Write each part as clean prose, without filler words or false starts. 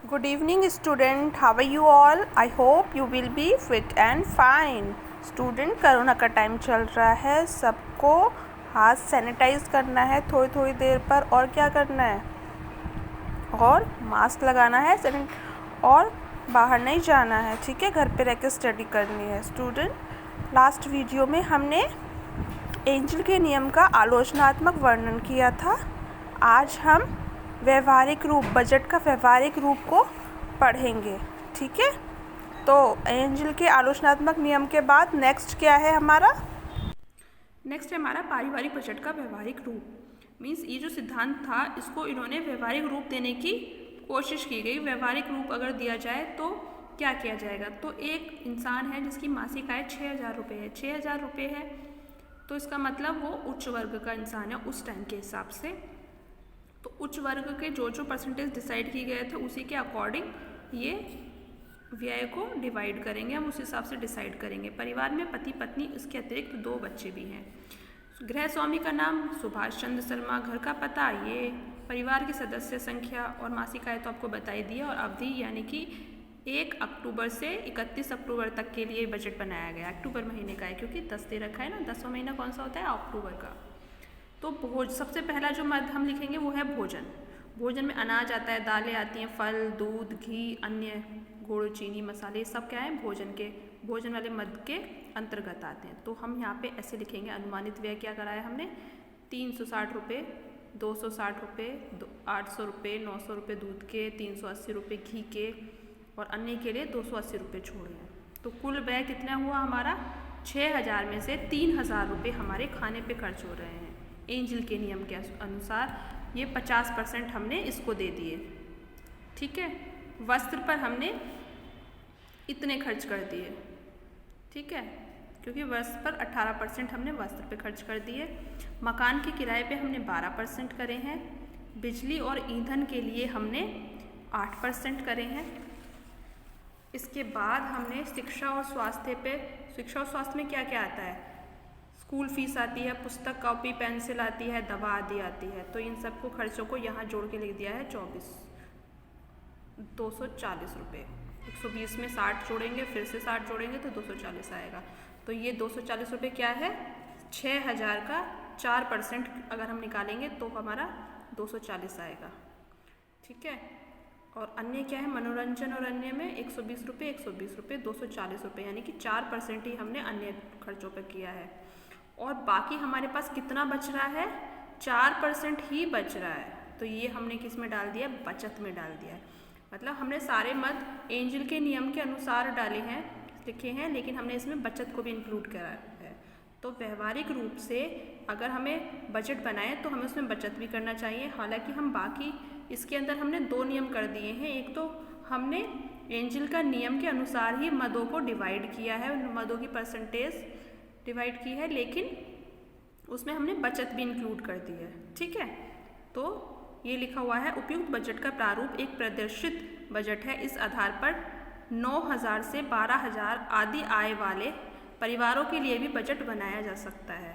Good evening student, how are you all? I hope you will be fit and fine. Student corona का time चल रहा है, सबको हाथ सैनिटाइज करना है थोड़ी थोड़ी देर पर, और क्या करना है, और मास्क लगाना है और बाहर नहीं जाना है, ठीक है। घर पे रह के स्टडी करनी है। स्टूडेंट, लास्ट वीडियो में हमने एंजल के नियम का आलोचनात्मक वर्णन किया था। आज हम व्यवहारिक रूप, बजट का व्यवहारिक रूप को पढ़ेंगे, ठीक है। तो एंजल के आलोचनात्मक नियम के बाद नेक्स्ट क्या है हमारा? नेक्स्ट है हमारा पारिवारिक बजट का व्यवहारिक रूप। मीन्स ये जो सिद्धांत था, इसको इन्होंने व्यवहारिक रूप देने की कोशिश की गई। व्यवहारिक रूप अगर दिया जाए तो क्या किया जाएगा? तो एक इंसान है जिसकी मासिक आय 6,000 रुपये है। 6,000 रुपये है तो इसका मतलब वो उच्च वर्ग का इंसान है उस टाइम के हिसाब से। तो उच्च वर्ग के जो जो परसेंटेज डिसाइड किए गए थे उसी के अकॉर्डिंग ये व्यय को डिवाइड करेंगे, हम उस हिसाब से डिसाइड करेंगे। परिवार में पति पत्नी, इसके अतिरिक्त 2 बच्चे भी हैं। गृह स्वामी का नाम सुभाष चंद्र शर्मा, घर का पता ये, परिवार की सदस्य संख्या और मासिक आय तो आपको बताई दी है। और अवधि यानी कि 1 अक्टूबर से 31 अक्टूबर तक के लिए बजट बनाया गया। अक्टूबर महीने का है क्योंकि 10 दे रखा है ना, 10वां महीना कौन सा होता है? अक्टूबर का। तो सबसे पहला जो मद हम लिखेंगे वो है भोजन। भोजन में अनाज आता है, दालें आती हैं, फल, दूध, घी, अन्य गुड़, चीनी, मसाले, सब क्या है? भोजन वाले मद के अंतर्गत आते हैं। तो हम यहाँ पे ऐसे लिखेंगे, अनुमानित व्यय क्या कराया हमने? 360 रुपये, 260 रुपये, 800 रुपये, 900 रुपये दूध के, 380 रुपये घी के, और अन्य के लिए 280 रुपये छोड़े हैं। तो कुल व्यय कितना हुआ हमारा? 6,000 में से 3,000 रुपये हमारे खाने पे खर्च हो रहे हैं। एंजल के नियम के अनुसार ये 50% हमने इसको दे दिए, ठीक है। वस्त्र पर हमने इतने खर्च कर दिए, ठीक है, क्योंकि वस्त्र पर 18% हमने वस्त्र पे खर्च कर दिए। मकान के किराए पे हमने 12% करे हैं। बिजली और ईंधन के लिए हमने 8% करे हैं। इसके बाद हमने शिक्षा और स्वास्थ्य में क्या क्या आता है? स्कूल फीस आती है, पुस्तक, कॉपी, पेंसिल आती है, दवा आदि आती है। तो इन सबको खर्चों को यहाँ जोड़ के लिख दिया है 240 रुपये। 120 में 60 जोड़ेंगे, फिर से 60 जोड़ेंगे तो 240 आएगा। तो ये 240 रुपये क्या है? 6,000 का 4% अगर हम निकालेंगे तो हमारा 240 आएगा, ठीक है। और अन्य क्या है? मनोरंजन और अन्य में 120 रुपये, 120 रुपये, 240 रुपये, यानी कि 4% ही हमने अन्य खर्चों पर किया है। और बाकी हमारे पास कितना बच रहा है? 4% ही बच रहा है। तो ये हमने किस में डाल दिया? बचत में डाल दिया है। मतलब हमने सारे मद एंजल के नियम के अनुसार डाले हैं, लिखे हैं, लेकिन हमने इसमें बचत को भी इंक्लूड करा है। तो व्यवहारिक रूप से अगर हमें बजट बनाए तो हमें उसमें बचत भी करना चाहिए। हालांकि हम बाकी इसके अंदर हमने 2 नियम कर दिए हैं। एक तो हमने एंजल का नियम के अनुसार ही मदों को डिवाइड किया है, मदों की परसेंटेज डिवाइड की है, लेकिन उसमें हमने बचत भी इंक्लूड कर दी है, ठीक है। तो ये लिखा हुआ है, उपयुक्त बजट का प्रारूप एक प्रदर्शित बजट है। इस आधार पर 9,000 से 12,000 आदि आय वाले परिवारों के लिए भी बजट बनाया जा सकता है,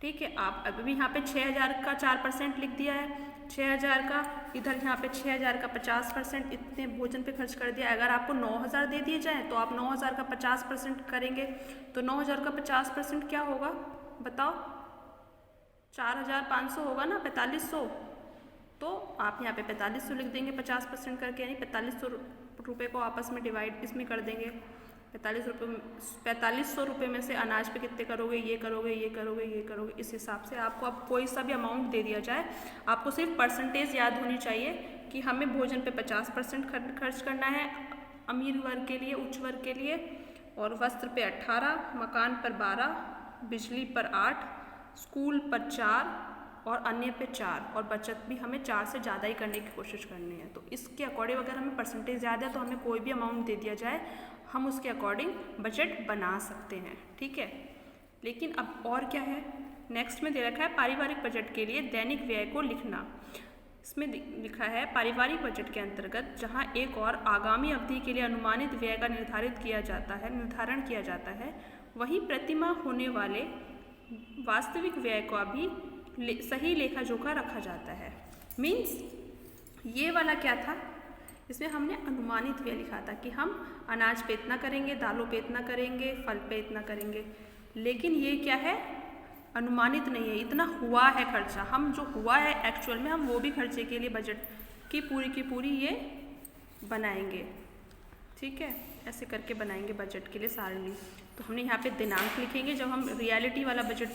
ठीक है। आप अभी यहाँ पे 6,000 का 4% लिख दिया है, 6,000 का, इधर यहाँ पे 6,000 का 50% इतने भोजन पे खर्च कर दिया। अगर आपको 9,000 दे दिए जाए तो आप 9,000 का 50% करेंगे तो 9,000 का 50% क्या होगा बताओ? 4,500 होगा ना, 4,500। तो आप यहाँ पे 4,500 लिख देंगे 50% करके, यानी 4,500 रुपये को आपस में डिवाइड इसमें कर देंगे। 4,500 रुपये में से अनाज पे कितने करोगे? ये करोगे, ये करोगे, ये करोगे। इस हिसाब से आपको अब कोई सा भी अमाउंट दे दिया जाए, आपको सिर्फ परसेंटेज याद होनी चाहिए कि हमें भोजन पे 50% खर्च करना है अमीर वर्ग के लिए, उच्च वर्ग के लिए, और वस्त्र पे 18, मकान पर 12, बिजली पर 8, स्कूल पर 4 और अन्य पे 4, और बचत भी हमें 4 से ज़्यादा ही करने की कोशिश करनी है। तो इसके अकॉर्डिंग अगर हमें परसेंटेज याद है तो हमें कोई भी अमाउंट दे दिया जाए, हम उसके अकॉर्डिंग बजट बना सकते हैं, ठीक है। लेकिन अब और क्या है? नेक्स्ट में दे रखा है पारिवारिक बजट के लिए दैनिक व्यय को लिखना। इसमें लिखा है, पारिवारिक बजट के अंतर्गत जहां एक और आगामी अवधि के लिए अनुमानित व्यय का निर्धारण किया जाता है, वहीं प्रतिमाह होने वाले वास्तविक व्यय का भी सही लेखा जोखा रखा जाता है। मीन्स ये वाला क्या था? इसमें हमने अनुमानित व्यय लिखा था कि हम अनाज पे इतना करेंगे, दालों पे इतना करेंगे, फल पे इतना करेंगे। लेकिन ये क्या है, अनुमानित नहीं है, इतना हुआ है खर्चा। हम जो हुआ है एक्चुअल में हम वो भी खर्चे के लिए बजट की पूरी ये बनाएंगे। ठीक है, ऐसे करके बनाएंगे बजट के लिए सारणी। तो हमने यहाँ पे दिनांक लिखेंगे। जब हम रियलिटी वाला बजट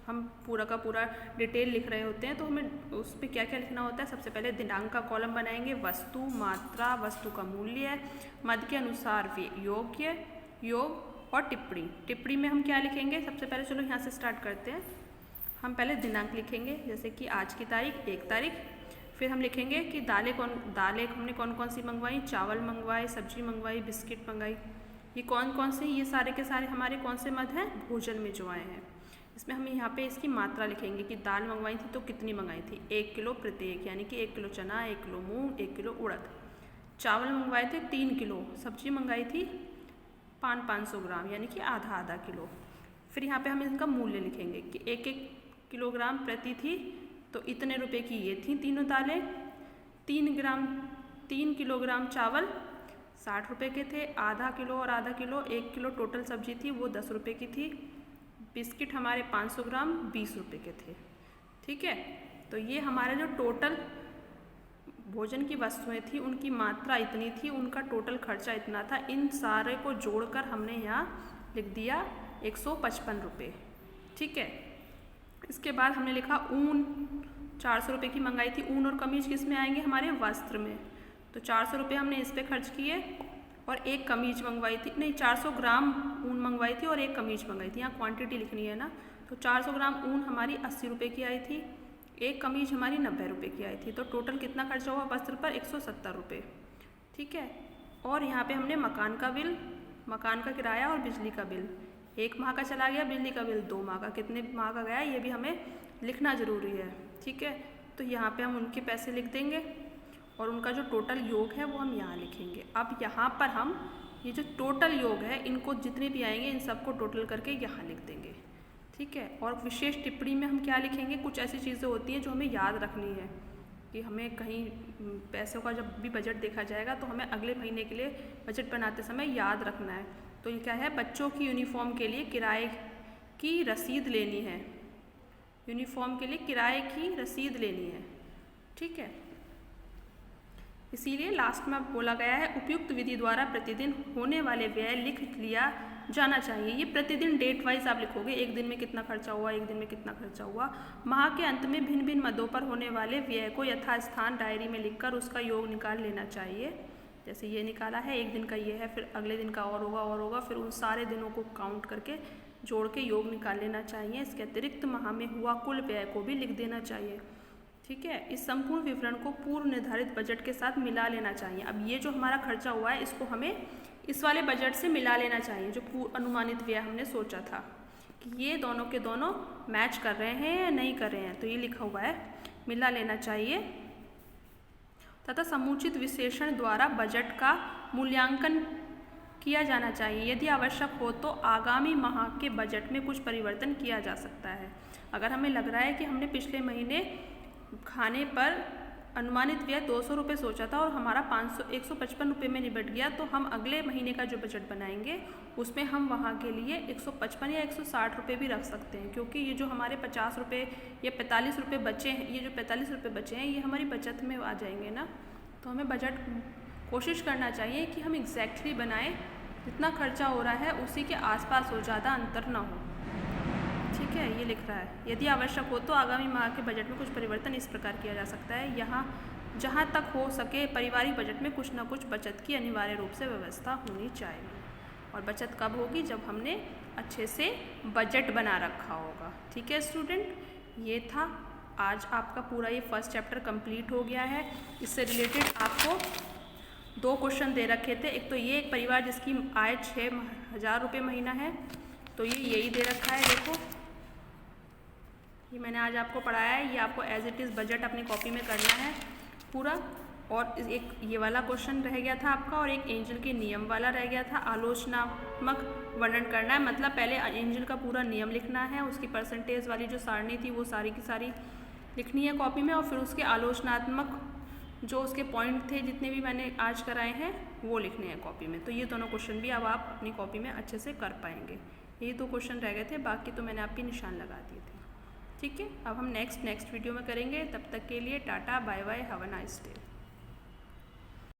हम पूरा का पूरा डिटेल लिख रहे होते हैं तो हमें उस पर क्या क्या लिखना होता है। सबसे पहले दिनांक का कॉलम बनाएंगे, वस्तु, मात्रा, वस्तु का मूल्य, मद के अनुसार योग्य, योग और टिप्पणी। टिप्पणी में हम क्या लिखेंगे, सबसे पहले चलो यहाँ से स्टार्ट करते हैं। हम पहले दिनांक लिखेंगे, जैसे कि आज की तारीख 1 तारीख। फिर हम लिखेंगे कि दालें हमने कौन कौन सी मंगवाई, चावल मंगवाए, सब्जी मंगवाई, बिस्किट मंगाई। ये कौन कौन से, ये सारे के सारे हमारे कौन से मद हैं, भोजन में जो आए हैं। इसमें हम यहाँ पे इसकी मात्रा लिखेंगे कि दाल मंगवाई थी तो कितनी मंगाई थी, 1 किलो प्रत्येक, यानी कि 1 किलो चना, 1 किलो मूंग, 1 किलो उड़द। चावल मंगवाए थे 3 किलो, सब्जी मंगाई थी 500 ग्राम, यानी कि आधा किलो। फिर यहाँ पे हम इनका मूल्य लिखेंगे कि 1 किलोग्राम प्रति थी तो इतने रुपए की ये थी तीनों दालें। 3 किलोग्राम चावल 60 रुपये के थे, आधा किलो और आधा किलो 1 किलो टोटल सब्जी थी वो 10 रुपये की थी। बिस्किट हमारे 500 ग्राम 20 रुपये के थे। ठीक है, तो ये हमारा जो टोटल भोजन की वस्तुएं थी उनकी मात्रा इतनी थी, उनका टोटल खर्चा इतना था। इन सारे को जोड़कर हमने यहाँ लिख दिया 155 रुपये। ठीक है, इसके बाद हमने लिखा ऊन 400 रुपये की मंगाई थी। ऊन और कमीज किस में आएंगे, हमारे वस्त्र में। तो 400 रुपये हमने इस पर खर्च किए और एक कमीज मंगवाई थी, नहीं 400 ग्राम ऊन मंगवाई थी और एक कमीज मंगाई थी। यहाँ क्वांटिटी लिखनी है ना, तो 400 ग्राम ऊन हमारी 80 रुपये की आई थी, एक कमीज हमारी 90 रुपये की आई थी। तो टोटल कितना खर्चा हुआ वस्त्र पर, 170 रुपये। ठीक है, और यहाँ पे हमने मकान का बिल, मकान का किराया और बिजली का बिल, 1 माह का चला गया, बिजली का बिल 2 माह का, कितने माह का गया ये भी हमें लिखना ज़रूरी है। ठीक है, तो यहाँ पे हम उनके पैसे लिख देंगे और उनका जो टोटल योग है वो हम यहाँ लिखेंगे। अब यहाँ पर हम ये जो टोटल योग है इनको जितने भी आएंगे इन सबको टोटल करके यहाँ लिख देंगे। ठीक है, और विशेष टिप्पणी में हम क्या लिखेंगे, कुछ ऐसी चीज़ें होती हैं जो हमें याद रखनी है कि हमें कहीं पैसों का जब भी बजट देखा जाएगा तो हमें अगले महीने के लिए बजट बनाते समय याद रखना है। तो ये क्या है, बच्चों की यूनिफॉर्म के लिए किराए की रसीद लेनी है, यूनिफॉर्म के लिए किराए की रसीद लेनी है। ठीक है, इसीलिए लास्ट में बोला गया है उपयुक्त विधि द्वारा प्रतिदिन होने वाले व्यय लिख लिया जाना चाहिए। ये प्रतिदिन डेट वाइज आप लिखोगे, एक दिन में कितना खर्चा हुआ, एक दिन में कितना खर्चा हुआ। माह के अंत में भिन्न भिन्न मदों पर होने वाले व्यय को यथास्थान डायरी में लिखकर उसका योग निकाल लेना चाहिए। जैसे ये निकाला है, एक दिन का ये है, फिर अगले दिन का और होगा, फिर उन सारे दिनों को काउंट करके जोड़ के योग निकाल लेना चाहिए। इसके अतिरिक्त माह में हुआ कुल व्यय को भी लिख देना चाहिए। ठीक है, इस संपूर्ण विवरण को पूर्व निर्धारित बजट के साथ मिला लेना चाहिए। अब ये जो हमारा खर्चा हुआ है इसको हमें इस वाले बजट से मिला लेना चाहिए, जो अनुमानित व्यय हमने सोचा था कि ये दोनों के दोनों मैच कर रहे हैं या नहीं कर रहे हैं। तो ये लिखा हुआ है मिला लेना चाहिए तथा समुचित विश्लेषण द्वारा बजट का मूल्यांकन किया जाना चाहिए। यदि आवश्यक हो तो आगामी माह के बजट में कुछ परिवर्तन किया जा सकता है। अगर हमें लग रहा है कि हमने पिछले महीने खाने पर अनुमानित व्यय 200 रुपये सोचा था और हमारा 155 रुपये में निपट गया, तो हम अगले महीने का जो बजट बनाएंगे उसमें हम वहाँ के लिए 155 या 160 रुपये भी रख सकते हैं, क्योंकि ये जो हमारे 50 रुपये या 45 रुपये बचे हैं, ये जो 45 रुपये बचे हैं ये हमारी बचत में आ जाएंगे ना। तो हमें बजट कोशिश करना चाहिए कि हम एग्जैक्टली बनाएं, जितना खर्चा हो रहा है उसी के आसपास हो, ज़्यादा अंतर ना हो। ठीक है, ये लिख रहा है यदि आवश्यक हो तो आगामी माह के बजट में कुछ परिवर्तन इस प्रकार किया जा सकता है। यहाँ जहाँ तक हो सके पारिवारिक बजट में कुछ ना कुछ बचत की अनिवार्य रूप से व्यवस्था होनी चाहिए। और बचत कब होगी, जब हमने अच्छे से बजट बना रखा होगा। ठीक है स्टूडेंट, ये था आज आपका पूरा ये फर्स्ट चैप्टर कंप्लीट हो गया है। इससे रिलेटेड आपको 2 क्वेश्चन दे रखे थे। एक तो ये, एक परिवार जिसकी आय 6000 रुपये महीना है, तो ये यही दे रखा है। देखो ये मैंने आज आपको पढ़ाया है, ये आपको एज इट इज़ बजट अपनी कॉपी में करना है पूरा। और एक ये वाला क्वेश्चन रह गया था आपका, और एक एंजल के नियम वाला रह गया था। आलोचनात्मक वर्णन करना है, मतलब पहले एंजल का पूरा नियम लिखना है, उसकी परसेंटेज वाली जो सारणी थी वो सारी की सारी लिखनी है कॉपी में, और फिर उसके आलोचनात्मक जो उसके पॉइंट थे जितने भी मैंने आज कराए हैं वो लिखने हैं कॉपी में। तो ये दोनों क्वेश्चन भी अब आप अपनी कॉपी में अच्छे से कर पाएंगे। ये 2 क्वेश्चन रह गए थे, बाकी तो मैंने आपके निशान लगा दिए थे। ठीक है, अब हम नेक्स्ट वीडियो में करेंगे। तब तक के लिए tata, bye bye, have a nice day.